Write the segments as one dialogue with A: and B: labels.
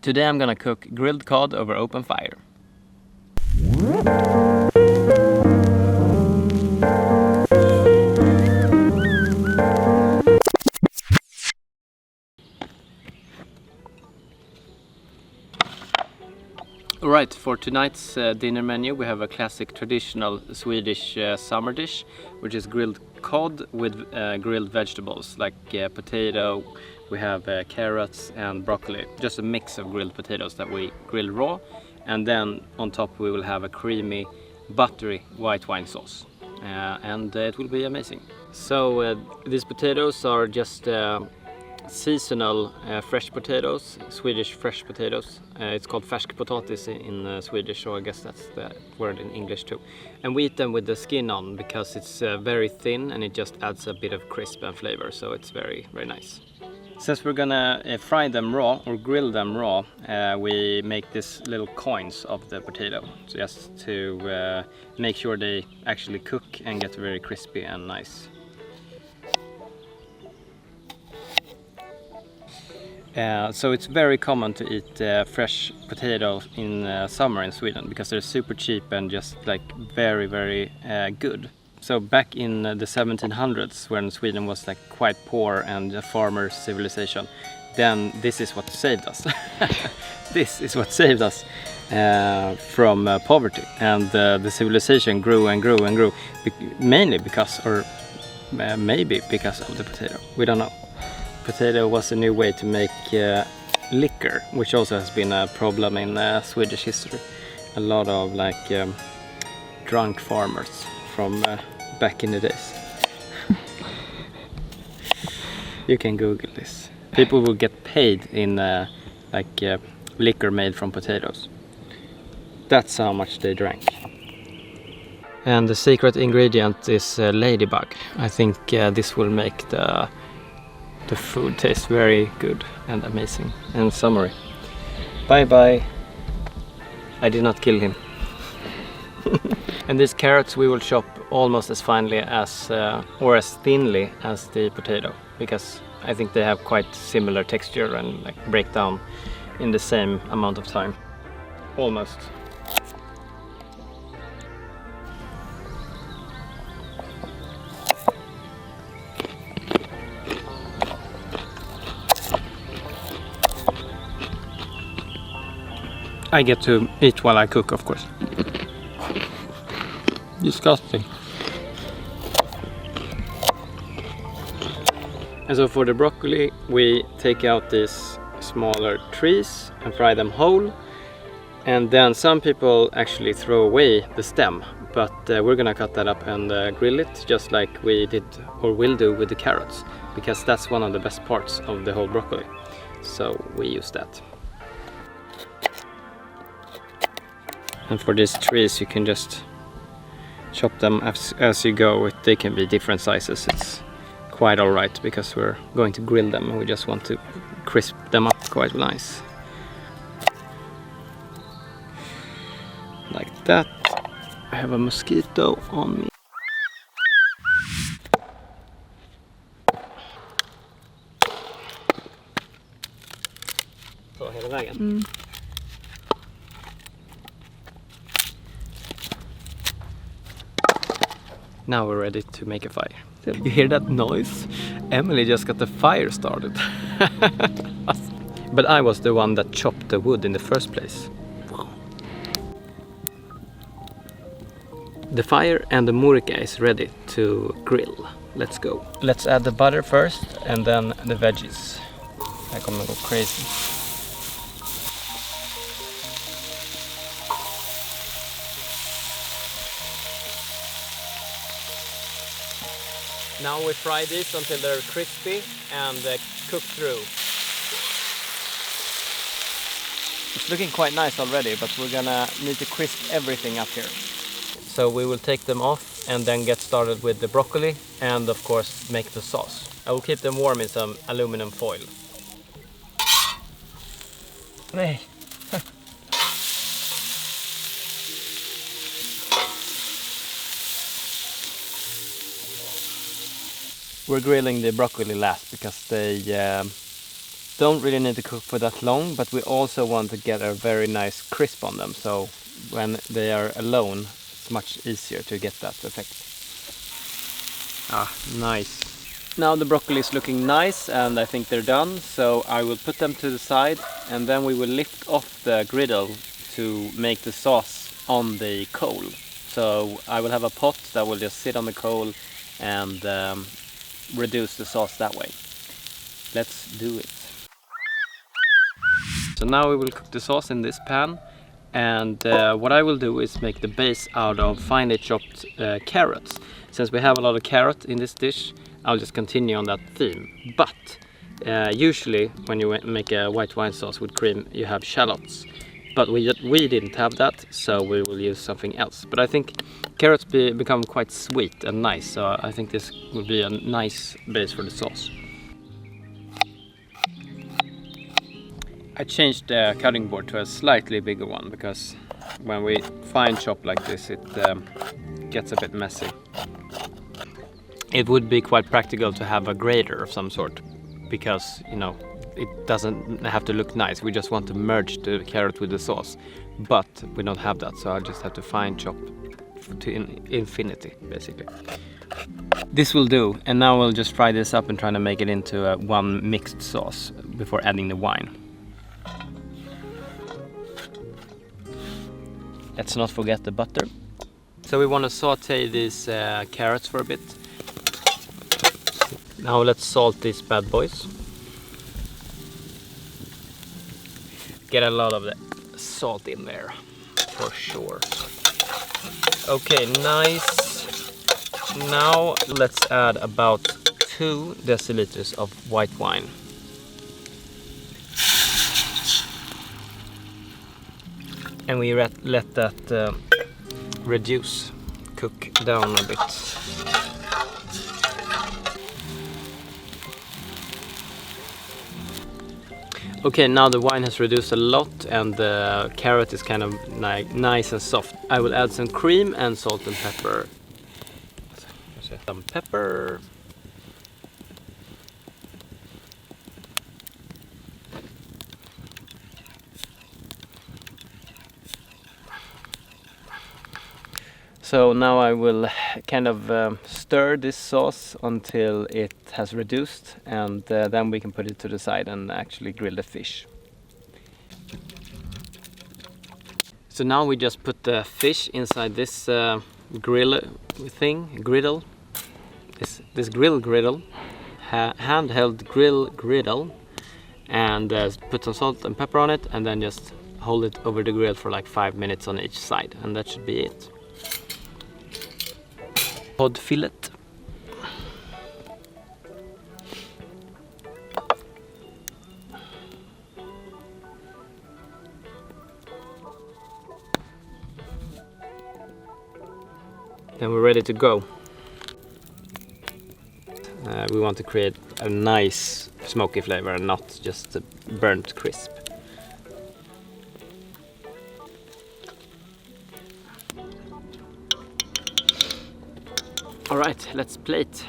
A: Today I'm gonna cook grilled cod over open fire. Alright, for tonight's dinner menu we have a classic traditional Swedish summer dish, which is grilled cod with grilled vegetables like potato, we have carrots and broccoli. Just a mix of grilled potatoes that we grill raw, and then on top we will have a creamy buttery white wine sauce, and it will be amazing. So these potatoes are just seasonal fresh potatoes, Swedish fresh potatoes. It's called färskpotatis in Swedish, so I guess that's the word in English too. And we eat them with the skin on because it's very thin and it just adds a bit of crisp and flavor, so it's very, very nice. Since we're gonna fry them raw or grill them raw, we make these little coins of the potato, just to make sure they actually cook and get very crispy and nice. So it's very common to eat fresh potatoes in summer in Sweden because they're super cheap and just like very, very good. So back in the 1700s, when Sweden was like quite poor and a farmer civilization, then this is what saved us. This is what saved us from poverty, and the civilization grew and grew and grew, mainly because, or maybe because of the potato. We don't know. Potato was a new way to make liquor, which also has been a problem in Swedish history. A lot of like drunk farmers from back in the days. You can Google this. People will get paid in liquor made from potatoes. That's how much they drank. And the secret ingredient is ladybug. I think this will make the food tastes very good and amazing and summery. Bye bye. I did not kill him. And these carrots we will chop almost as finely as or as thinly as the potato, because I think they have quite similar texture and like break down in the same amount of time. Almost. I get to eat while I cook, of course. Disgusting. And so for the broccoli, we take out these smaller trees and fry them whole. And then some people actually throw away the stem, but we're gonna cut that up and grill it, just like we did or will do with the carrots, because that's one of the best parts of the whole broccoli. So we use that. And for these trees you can just chop them as you go. They can be different sizes. It's quite alright because we're going to grill them and we just want to crisp them up quite nice. Like that. I have a mosquito on me. Så hela vägen. Mm. Now we're ready to make a fire. You hear that noise? Emily just got the fire started. But I was the one that chopped the wood in the first place. The fire and the murika is ready to grill. Let's go. Let's add the butter first and then the veggies. I kommer gå crazy. Now we fry these until they're crispy and cooked through. It's looking quite nice already, but we're gonna need to crisp everything up here. So we will take them off and then get started with the broccoli and of course make the sauce. I will keep them warm in some aluminum foil. Nej. We're grilling the broccoli last because they don't really need to cook for that long, but we also want to get a very nice crisp on them, so when they are alone it's much easier to get that effect. Ah, nice. Now the broccoli is looking nice and I think they're done, so I will put them to the side and then we will lift off the griddle to make the sauce on the coal. So I will have a pot that will just sit on the coal and reduce the sauce that way. Let's do it. So now we will cook the sauce in this pan, and what I will do is make the base out of finely chopped carrots. Since we have a lot of carrot in this dish, I'll just continue on that theme. But usually when you make a white wine sauce with cream you have shallots, but we didn't have that, so we will use something else. But I think carrots become quite sweet and nice, so I think this will be a nice base for the sauce. I changed the cutting board to a slightly bigger one because when we fine chop like this it gets a bit messy. It would be quite practical to have a grater of some sort because, you know, it doesn't have to look nice. We just want to merge the carrot with the sauce, but we don't have that, so I'll just have to fine chop to infinity basically. This will do, and now we'll just fry this up and try to make it into one mixed sauce before adding the wine. Let's not forget the butter. So we want to saute these carrots for a bit. Now let's salt these bad boys. Get a lot of the salt in there, for sure. Okay, nice. Now let's add about 2 deciliters of white wine. And we let that reduce, cook down a bit. Okay, now the wine has reduced a lot and the carrot is kind of nice and soft. I will add some cream and salt and pepper. Some pepper. So now I will kind of stir this sauce until it has reduced, and then we can put it to the side and actually grill the fish. So now we just put the fish inside this griddle, this grill griddle, handheld grill griddle, and put some salt and pepper on it, and then just hold it over the grill for like 5 minutes on each side, and that should be it. Cod fillet. Then we're ready to go. We want to create a nice smoky flavor and not just a burnt crisp. All right, let's plate.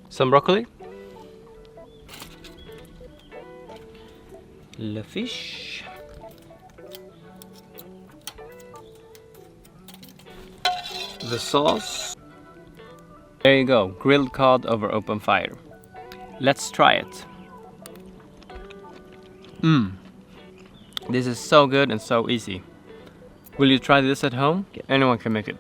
A: Some broccoli. The fish. The sauce. There you go, grilled cod over open fire. Let's try it. This is so good and so easy. Will you try this at home? Anyone can make it.